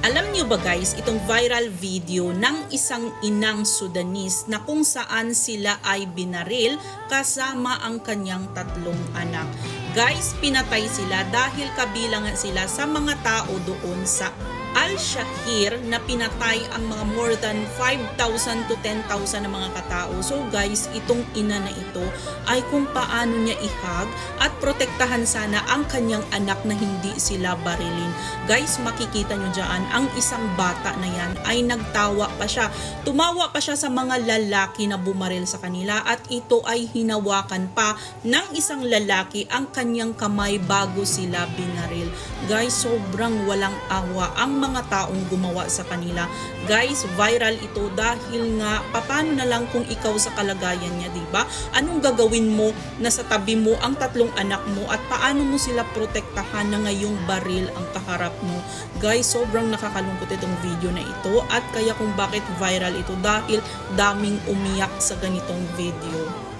Alam niyo ba guys, itong viral video ng isang inang Sudanese na kung saan sila ay binaril kasama ang kanyang 3 anak. Guys, pinatay sila dahil kabilang sila sa mga tao doon sa Al-Shahir na pinatay ang mga more than 5,000 to 10,000 na mga katao. So guys, itong ina na ito ay kung paano niya ihag at protektahan sana ang kanyang anak na hindi sila barilin. Guys, makikita nyo dyan, ang isang bata na yan ay nagtawa pa siya. Tumawa pa siya sa mga lalaki na bumaril sa kanila at ito ay hinawakan pa ng isang lalaki ang kanyang kamay bago sila binaril. Guys, sobrang walang awa ang mga taong gumawa sa kanila. Guys, viral ito dahil nga paano na lang kung ikaw sa kalagayan niya, 'di ba? Anong gagawin mo na sa tabi mo ang 3 anak mo at paano mo sila protektahan na ngayong baril ang kaharap mo? Guys, sobrang nakakalungkot itong video na ito at kaya kung bakit viral ito dahil daming umiyak sa ganitong video.